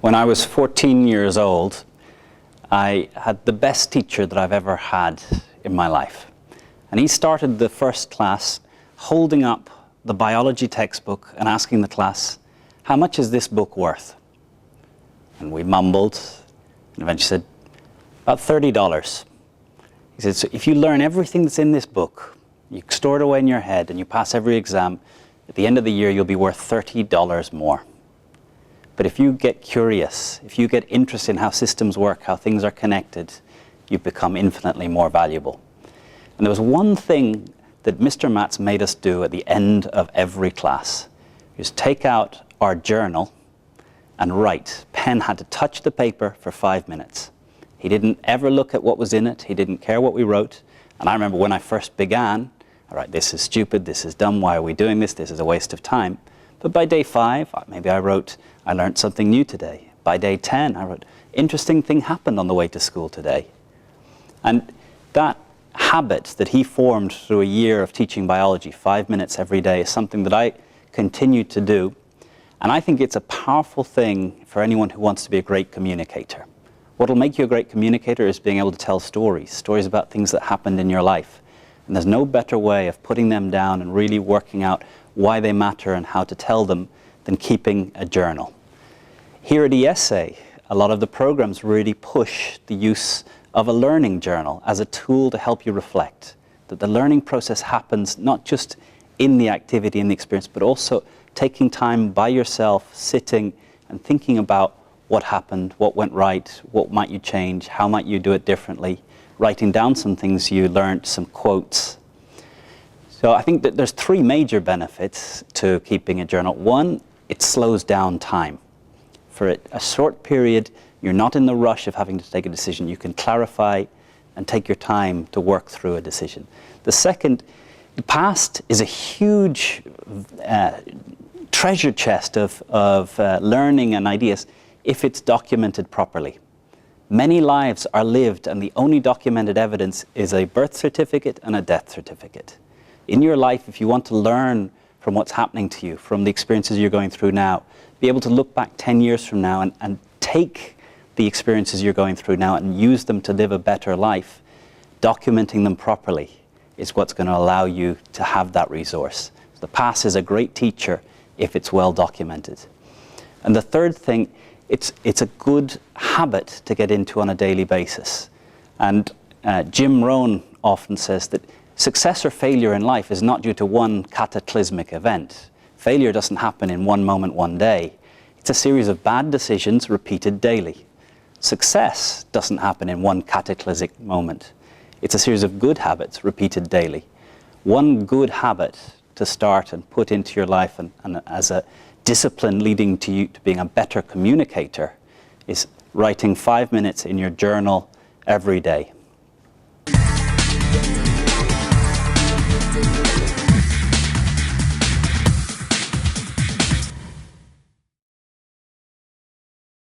When I was 14 years old, I had the best teacher that I've ever had in my life. And he started the first class holding up the biology textbook and asking the class, "How much is this book worth?" And we mumbled, and eventually said, "About $30. He said, "So if you learn everything that's in this book, you store it away in your head, and you pass every exam, at the end of the year, you'll be worth $30 more. But if you get curious, if you get interested in how systems work, how things are connected, you become infinitely more valuable." And there was one thing that Mr. Matz made us do at the end of every class. He was take out our journal and write. Pen had to touch the paper for 5 minutes. He didn't ever look at what was in it. He didn't care what we wrote. And I remember when I first began, all right, this is stupid, this is dumb, why are we doing this? This is a waste of time. But by day 5, maybe I wrote, "I learned something new today." By day 10, I wrote, "Interesting thing happened on the way to school today." And that habit that he formed through a year of teaching biology, 5 minutes every day, is something that I continue to do. And I think it's a powerful thing for anyone who wants to be a great communicator. What will make you a great communicator is being able to tell stories about things that happened in your life. And there's no better way of putting them down and really working out why they matter and how to tell them than keeping a journal. Here at ESA, a lot of the programs really push the use of a learning journal as a tool to help you reflect. That the learning process happens not just in the activity and the experience, but also taking time by yourself, sitting and thinking about what happened, what went right, what might you change, how might you do it differently, writing down some things you learned, some quotes. So I think that there's 3 major benefits to keeping a journal. One, it slows down time. For a short period, you're not in the rush of having to take a decision. You can clarify and take your time to work through a decision. The second, the past is a huge treasure chest of learning and ideas if it's documented properly. Many lives are lived, and the only documented evidence is a birth certificate and a death certificate. In your life, if you want to learn from what's happening to you, from the experiences you're going through now, be able to look back 10 years from now and take the experiences you're going through now and use them to live a better life, documenting them properly is what's going to allow you to have that resource. The past is a great teacher if it's well documented. And the third thing, it's a good habit to get into on a daily basis. And Jim Rohn often says that success or failure in life is not due to one cataclysmic event. Failure doesn't happen in one moment, one day. It's a series of bad decisions repeated daily. Success doesn't happen in one cataclysmic moment. It's a series of good habits repeated daily. One good habit to start and put into your life and as a discipline leading to you to being a better communicator is writing 5 minutes in your journal every day.